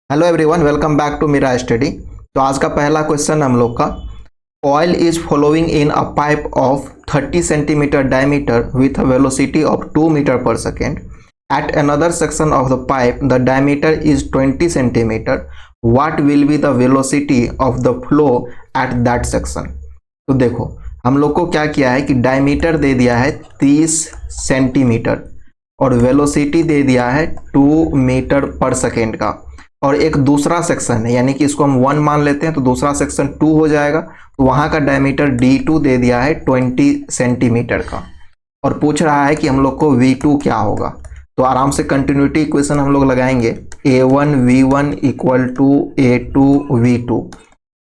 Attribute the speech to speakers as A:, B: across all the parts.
A: Hello everyone, welcome back to मेरा study. तो आज का पहला क्वेश्चन हम लोग का, oil is flowing in a pipe of 30 centimetre diameter with a velocity of 2 metre per second. At another section of the pipe the diameter is 20 centimetre. What will be the velocity of the flow at that section. तो देखो, हम लोग को क्या किया है कि diameter दे दिया है 30 सेंटीमीटर और वेलोसिटी दे दिया है 2 मीटर पर सेकेंड का, और एक दूसरा सेक्शन है यानी कि इसको हम 1 मान लेते हैं तो दूसरा सेक्शन 2 हो जाएगा। तो वहां का डायमीटर D2 दे दिया है 20 सेंटीमीटर का, और पूछ रहा है कि हम लोग को V2 क्या होगा। तो आराम से कंटिन्यूटी इक्वेशन हम लोग लगाएंगे, A1 V1 equal to A2 V2।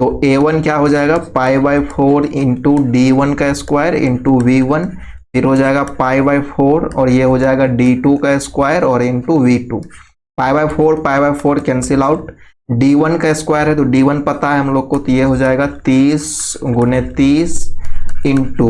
A: तो A1 क्या हो जाएगा, π/4 इंटू D1 का स्क्वायर इंटू V1, फिर हो जाएगा π/4 और ये हो जाएगा D2 का स्क्वायर और into V2। π/4 cancel out. D1 का स्क्वायर है तो D1 पता है हम लोग को, तो ये हो जाएगा 30 गुने 30 इंटू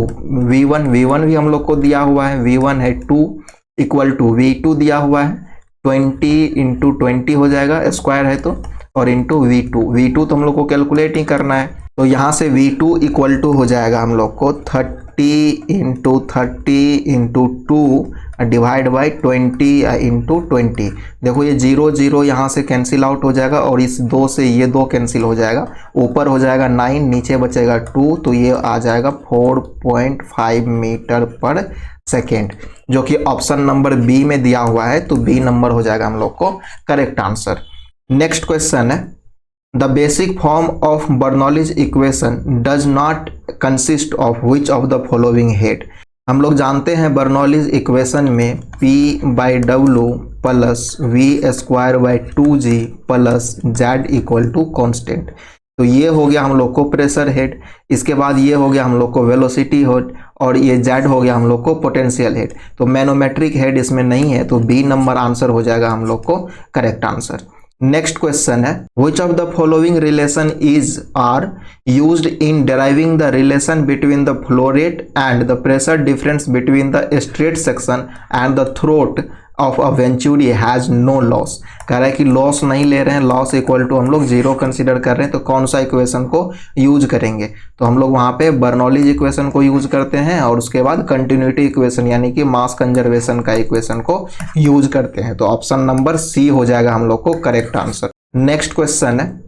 A: V1 भी हम लोग को दिया हुआ है, V1 है 2 इक्वल टू V2 दिया हुआ है 20 इंटू 20 हो जाएगा, स्क्वायर है तो, और इंटू V2 तो हम लोग को कैलकुलेट ही करना है। तो यहाँ से V2 इक्वल टू हो जाएगा हम लोग को 30 into 30 into 2 divide by 20 into 20। देखो ये 0 0 यहाँ से कैंसिल आउट हो जाएगा और इस 2 से ये 2 कैंसिल हो जाएगा, ऊपर हो जाएगा 9, नीचे बचेगा 2, तो ये आ जाएगा 4.5 मीटर पर सेकेंड, जो कि ऑप्शन नंबर बी में दिया हुआ है। तो बी नंबर हो जाएगा हम लोग को करेक्ट आंसर। नेक्स्ट क्वेश्चन है, the basic form of Bernoulli's equation does not consist of which of the following head. हम लोग जानते हैं बर्नौलीज इक्वेशन में P/W plus V²/2G plus Z equal to constant. तो ये हो गया हम लोग को प्रेशर हेड, इसके बाद ये हो गया हम लोग को वेलोसिटी हेड, और ये Z हो गया हम लोग को पोटेंशियल हेड। तो मैनोमेट्रिक हेड इसमें नहीं है, तो बी नंबर आंसर हो जाएगा हम लोग को करेक्ट आंसर। नेक्स्ट क्वेश्चन है, which of the following relation is are used in deriving the relation between the flow rate and the pressure difference between the straight section and the throat of a venturi has no loss. कह रहा है कि loss नहीं ले रहे हैं, loss equal to हम लोग 0 कंसीडर कर रहे हैं, तो कौन सा इक्वेशन को यूज करेंगे। तो हम लोग वहां पे बर्नौलीज इक्वेशन को यूज करते हैं और उसके बाद कंटिन्यूटी इक्वेशन यानी कि मास कंजर्वेशन का इक्वेशन को यूज करते हैं। तो ऑप्शन नंबर सी हो जाएगा हम लोग को करेक्ट आंसर। नेक्स्ट क्वेश्चन है,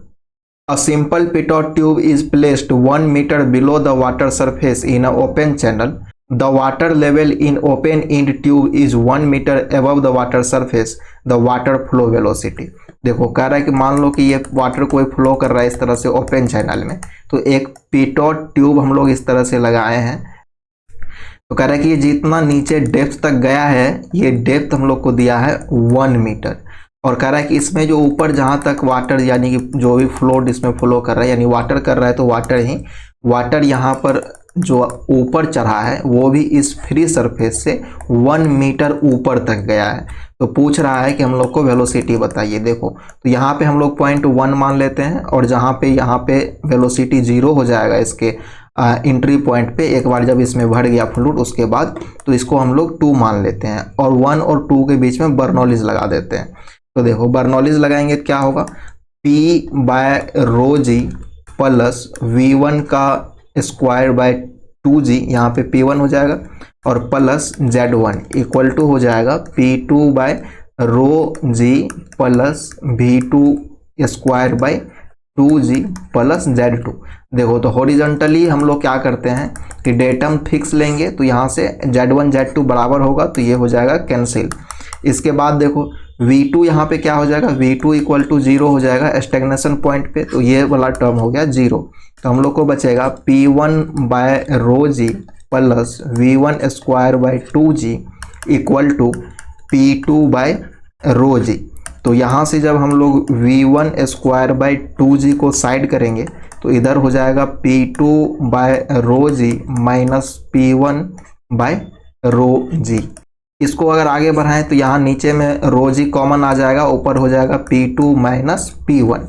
A: a simple pitot tube is placed 1 meter below the water surface in a open channel. The water level in open end tube is 1 meter above the water surface. The water flow velocity। देखो कह रहा है कि मान लो कि ये water कोई flow कर रहा है इस तरह से ओपन चैनल में, तो एक पिटोट ट्यूब हम लोग इस तरह से लगाए हैं। तो कह रहा है कि ये जितना नीचे डेप्थ तक गया है, ये डेप्थ हम लोग को दिया है 1 मीटर, और कह रहा है कि इसमें जो ऊपर जहाँ तक वाटर यानी कि जो भी फ्लोट इसमें फ्लो कर रहा है यानी वाटर कर रहा है, तो वाटर यहाँ पर जो ऊपर चढ़ा है वो भी इस फ्री सरफेस से 1 मीटर ऊपर तक गया है। तो पूछ रहा है कि हम लोग को वेलोसिटी बताइए। देखो तो यहाँ पे हम लोग 0.1 मान लेते हैं, और यहाँ पे वेलोसिटी 0 हो जाएगा इसके एंट्री पॉइंट पे। एक बार जब इसमें भर गया फ्लूइड उसके बाद तो इसको हम लोग 2 मान लेते हैं, और 1 और 2 के बीच में बर्नौलीज लगा देते हैं। तो देखो बर्नौलीज लगाएंगे क्या होगा, P/ρg प्लस V1 का स्क्वायर बाय 2G, यहाँ पे P1 हो जाएगा, और प्लस Z1 इक्वल टू हो जाएगा P2/ρg plus V2 square by 2G plus Z2। देखो तो हॉरिजॉन्टली हम लोग क्या करते हैं कि डेटम फिक्स लेंगे, तो यहाँ से Z1 Z2 बराबर होगा, तो ये हो जाएगा कैंसिल। इसके बाद देखो V2 यहाँ पे क्या हो जाएगा, V2 इक्वल टू 0 हो जाएगा स्टैग्नेशन पॉइंट पे, तो ये वाला टर्म हो गया 0। तो हम लोग को बचेगा P1/ρg plus V1 square by 2G equal to P2/ρg। तो यहाँ से जब हम लोग V1 स्क्वायर बाई 2G को साइड करेंगे तो इधर हो जाएगा P2/ρg माइनस P1/ρg। इसको अगर आगे बढ़ाएं तो यहाँ नीचे में ρg कॉमन आ जाएगा, ऊपर हो जाएगा P2 माइनस P1।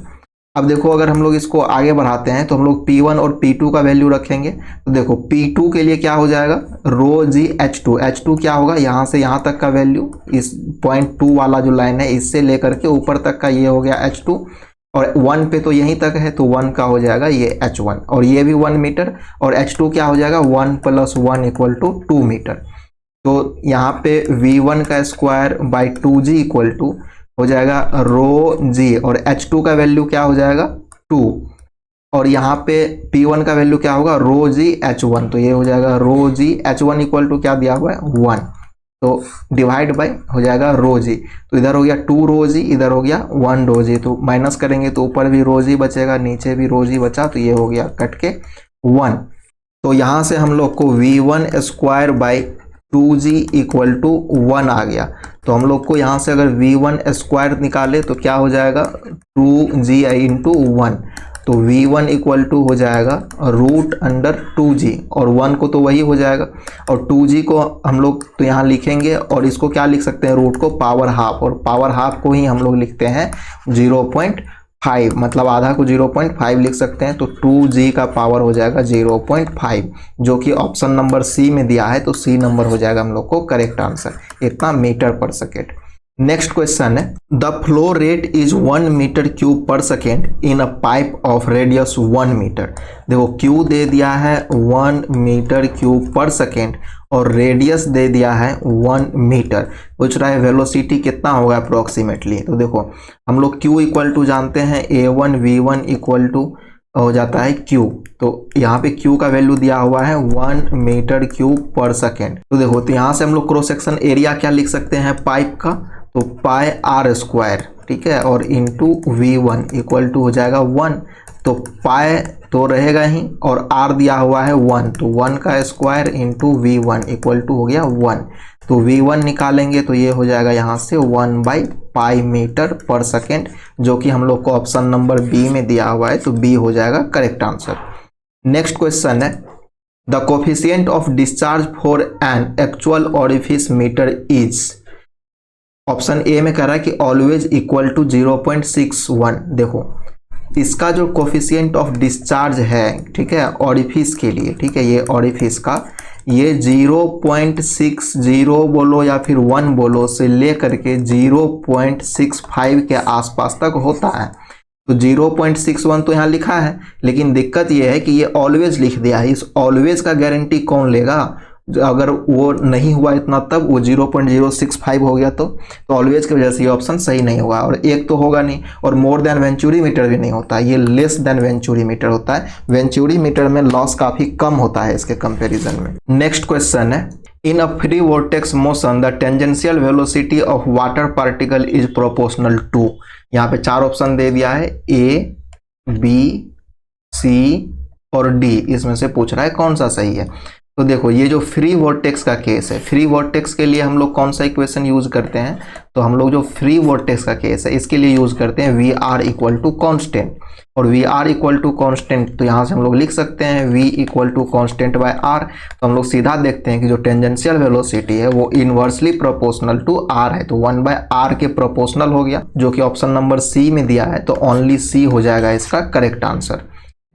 A: अब देखो अगर हम लोग इसको आगे बढ़ाते हैं तो हम लोग P1 और P2 का वैल्यू रखेंगे। तो देखो P2 के लिए क्या हो जाएगा, रो जी H2। H2 क्या होगा, यहाँ से यहाँ तक का वैल्यू, इस पॉइंट 2 वाला जो लाइन है इससे लेकर के ऊपर तक का ये हो गया H2, और 1 पे तो यहीं तक है तो 1 का हो जाएगा ये H1, और ये भी 1 मीटर, और H2 क्या हो जाएगा 1 + 1 = 2 मीटर। तो यहाँ पे V1 का square by 2G equal to हो जाएगा रो जी, और H2 का वैल्यू क्या हो जाएगा 2, और यहाँ पे P1 का वैल्यू क्या होगा रो जी H1, तो ये हो जाएगा रो जी H1 इक्वल टू क्या दिया हुआ है 1, तो डिवाइड बाय हो जाएगा रो जी। तो इधर हो गया 2 रो जी, इधर हो गया 1 रो जी, तो माइनस करेंगे तो ऊपर भी रो जी बचेगा, नीचे भी रो जी बचा, तो ये हो गया कट के 1। तो यहाँ से हम लोग को V1 square by 2G equal to 1 आ गया। तो हम लोग को यहाँ से अगर V1 स्क्वायर निकाले तो क्या हो जाएगा 2G इंटू 1, तो V1 इक्वल टू हो जाएगा √2G, और 1 को तो वही हो जाएगा, और 2G को हम लोग तो यहाँ लिखेंगे, और इसको क्या लिख सकते हैं रूट को पावर हाफ, और पावर हाफ को ही हम लोग लिखते हैं 0.5, मतलब आधा को 0.5 लिख सकते हैं, तो 2G का पावर हो जाएगा 0.5, जो कि ऑप्शन नंबर सी में दिया है, तो सी नंबर हो जाएगा हम लोग को करेक्ट आंसर, इतना metre per second. Next question है the flow rate is 1 metre cube per second in a pipe of radius 1 metre. देखो क्यू दे दिया है 1 मीटर क्यूब पर सेकेंड और रेडियस दे दिया है 1 मीटर। पूछ रहा है वेलोसिटी कितना होगा अप्रोक्सीमेटली। तो देखो हम लोग Q इक्वल टू जानते हैं A1 V1 इक्वल टू हो जाता है Q, तो यहाँ पे Q का वैल्यू दिया हुआ है 1 मीटर क्यूब पर सेकेंड। तो देखो तो यहाँ से हम लोग क्रॉस सेक्शन एरिया क्या लिख सकते हैं पाइप का, तो पाई आर स्क्वायर, ठीक है, और इंटू V1 इक्वल टू हो जाएगा 1, तो पाई तो रहेगा ही और आर दिया हुआ है 1, तो 1 का square into V1 equal to हो गया 1, तो V1 निकालेंगे तो ये हो जाएगा यहाँ से 1/पाई मीटर पर सेकेंड, जो कि हम लोग को ऑप्शन नंबर बी में दिया हुआ है, तो बी हो जाएगा करेक्ट आंसर। नेक्स्ट क्वेश्चन है the coefficient of discharge for an actual orifice meter is. Option A में कह रहा है कि ऑलवेज इक्वल टू 0.61। देखो इसका जो कोफिशिएंट ऑफ डिस्चार्ज है, ठीक है, ओरिफिस के लिए, ठीक है, ये ओरिफिस का ये 0.60 बोलो या फिर 1 बोलो से लेकर के 0.65 के आसपास तक होता है। तो 0.61 तो यहाँ लिखा है, लेकिन दिक्कत ये है कि ये ऑलवेज लिख दिया है। इस ऑलवेज का गारंटी कौन लेगा, अगर वो नहीं हुआ इतना तब वो 0.065 हो गया तो ऑलवेज की वजह से ये ऑप्शन सही नहीं होगा, और एक तो होगा नहीं, और मोर देन वेंचुरी मीटर भी नहीं होता, ये लेस देन वेंचुरी मीटर होता है। वेंचुरी मीटर में लॉस काफी कम होता है इसके कंपैरिजन में। नेक्स्ट क्वेश्चन है in a free vortex motion the tangential velocity of water particle is proportional to. यहाँ पे 4 ऑप्शन दे दिया है ए, बी, सी और डी, इसमें से पूछ रहा है कौन सा सही है। तो देखो ये जो फ्री वोर्टेक्स का केस है, फ्री वोर्टेक्स के लिए हम लोग कौन सा इक्वेशन यूज करते हैं, तो हम लोग जो फ्री वोर्टेक्स का केस है इसके लिए यूज करते हैं V R equal to constant, और V R equal to constant तो यहाँ से हम लोग लिख सकते हैं V equal to constant by R. तो हम लोग सीधा देखते हैं कि जो टेंजेंशियल वेलोसिटी है वो इनवर्सली प्रोपोर्शनल टू आर है, तो 1/r के प्रोपोर्शनल हो गया, जो कि ऑप्शन नंबर सी में दिया है, तो ओनली सी हो जाएगा इसका करेक्ट आंसर।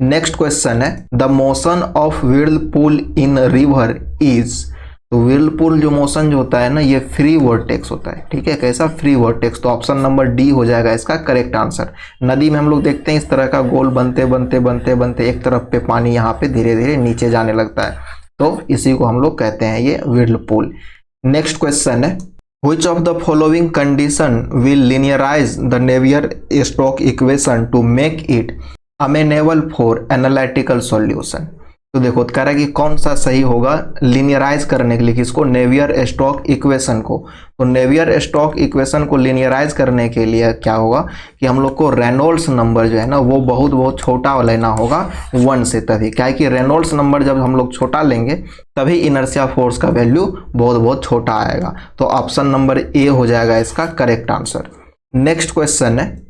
A: नेक्स्ट क्वेश्चन है the motion of whirlpool in river is. तो व्हिर्लपूल जो मोशन जो होता है ना ये फ्री वोर्टेक्स होता है, ठीक है, कैसा फ्री वोर्टेक्स, तो ऑप्शन नंबर डी हो जाएगा इसका करेक्ट आंसर। नदी में हम लोग देखते हैं इस तरह का गोल बनते बनते बनते बनते एक तरफ पे पानी यहाँ पे धीरे धीरे नीचे जाने लगता है, तो इसी को हम लोग कहते हैं ये व्हिर्लपूल। नेक्स्ट क्वेश्चन है Which of the following condition will linearize the Navier-Stokes equation to make it amenable for analytical solution। तो देखो कह रहा है कि कौन सा सही होगा लीनियराइज करने के लिए किसको, नेवियर स्टोक इक्वेशन को। तो नेवियर स्टोक इक्वेशन को लीनियराइज करने के लिए क्या होगा कि हम लोग को रेनॉल्ड्स नंबर जो है ना वो बहुत छोटा लेना होगा 1 से, तभी क्या है कि रेनॉल्ड्स नंबर जब हम लोग छोटा लेंगे तभी इनर्शिया फोर्स का वैल्यू बहुत छोटा आएगा, तो ऑप्शन नंबर ए हो जाएगा इसका करेक्ट आंसर। नेक्स्ट क्वेश्चन है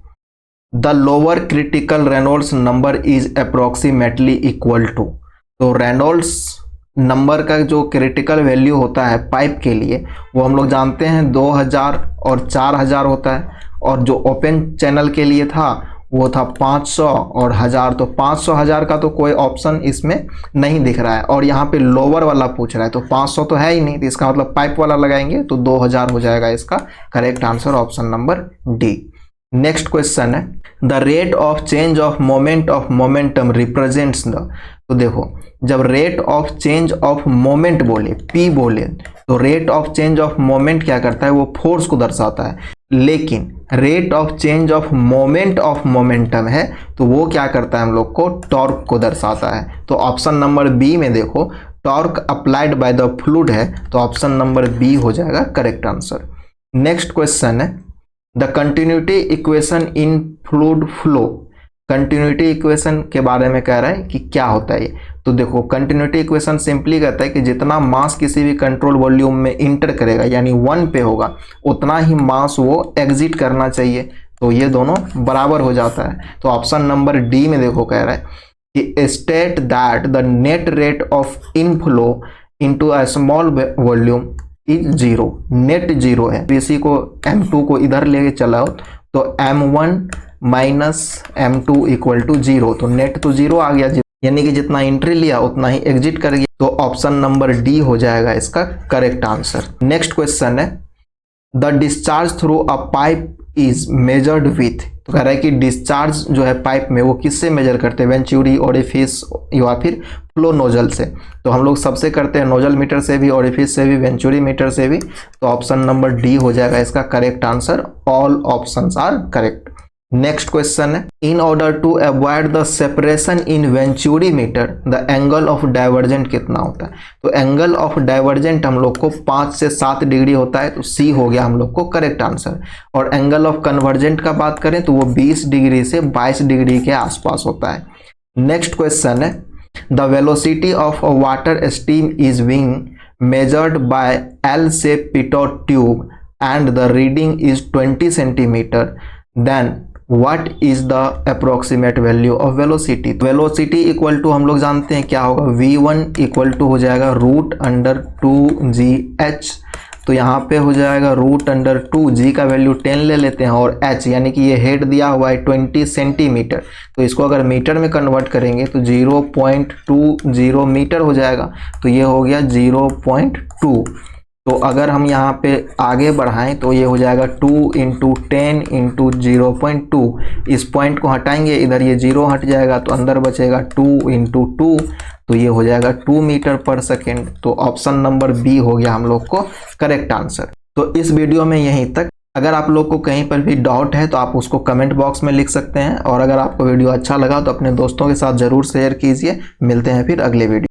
A: the lower critical Reynolds number is approximately equal to. तो रेनॉल्ड्स नंबर का जो क्रिटिकल वैल्यू होता है पाइप के लिए वो हम लोग जानते हैं 2000 और 4000 होता है, और जो ओपन चैनल के लिए था वो था 500 और 1000, तो 500 1000 का तो कोई ऑप्शन इसमें नहीं दिख रहा है, और यहाँ पे लोअर वाला पूछ रहा है तो 500 तो है ही नहीं, तो इसका मतलब पाइप वाला लगाएंगे तो 2000 हो जाएगा इसका correct answer, option number D. Next question है the rate of change of moment of momentum represents the, तो देखो जब rate of change of moment बोले पी बोले तो rate of change of moment क्या करता है, वो फोर्स को दर्शाता है, लेकिन rate of change of moment of momentum है तो वो क्या करता है हम लोग को टॉर्क को दर्शाता है। तो ऑप्शन नंबर बी में देखो torque applied by the fluid है, तो ऑप्शन नंबर बी हो जाएगा करेक्ट आंसर। नेक्स्ट क्वेश्चन है the continuity equation in fluid flow, continuity equation के बारे में कह रहा है कि क्या होता है ये। तो देखो कंटिन्यूटी इक्वेशन सिंपली कहता है कि जितना मास किसी भी कंट्रोल वॉल्यूम में इंटर करेगा यानी 1 पे होगा उतना ही मास वो एग्जिट करना चाहिए, तो ये दोनों बराबर हो जाता है। तो ऑप्शन नंबर डी में देखो कह रहा है कि state that the net rate of inflow into a small volume is zero, net zero है, इसी को m2 को इधर लेके चलाओ तो m1 minus m2 equal to zero, तो नेट तो जीरो आ गया, यानी कि जितना एंट्री लिया उतना ही एग्जिट कर गया, तो ऑप्शन नंबर डी हो जाएगा इसका करेक्ट आंसर। नेक्स्ट क्वेश्चन है the discharge through a pipe is measured with, तो कह रहा है कि डिस्चार्ज जो है पाइप में वो किससे मेजर करते हैं, वेंचुरी, ओरिफिस या फिर फ्लो नोजल से। तो हम लोग सबसे करते हैं नोजल मीटर से भी, ओरिफिस से भी, वेंचुरी मीटर से भी, तो ऑप्शन नंबर डी हो जाएगा इसका correct answer, all options are correct. Next question है in order to avoid the separation in venturi meter the angle of divergent कितना होता है। तो एंगल ऑफ डाइवर्जेंट हम लोग को 5 से 7 डिग्री होता है, तो सी हो गया हम लोग को करेक्ट आंसर। और एंगल ऑफ कन्वर्जेंट का बात करें तो वो 20 डिग्री से 22 डिग्री के आसपास होता है। नेक्स्ट क्वेश्चन है the velocity of water steam is being measured by L shape pitot tube and the reading is 20 centimetre, then what is the approximate value of velocity. Velocity equal to हम लोग जानते हैं क्या होगा, v1 equal to हो जाएगा √2gh, तो यहाँ पे हो जाएगा √2g का वैल्यू 10 ले लेते हैं और h यानी कि ये हेड दिया हुआ है 20 सेंटीमीटर, तो इसको अगर मीटर में कन्वर्ट करेंगे तो 0.20 मीटर हो जाएगा, तो ये हो गया 0.2। तो अगर हम यहाँ पे आगे बढ़ाएं तो ये हो जाएगा 2 × 10 × 0.2, इस पॉइंट को हटाएंगे इधर ये 0 हट जाएगा तो अंदर बचेगा 2 × 2, तो ये हो जाएगा 2 मीटर पर सेकेंड, तो ऑप्शन नंबर बी हो गया हम लोग को करेक्ट आंसर। तो इस वीडियो में यहीं तक, अगर आप लोग को कहीं पर भी डाउट है तो आप उसको कमेंट बॉक्स में लिख सकते हैं, और अगर आपको वीडियो अच्छा लगा तो अपने दोस्तों के साथ ज़रूर शेयर कीजिए। मिलते हैं फिर अगले वीडियो।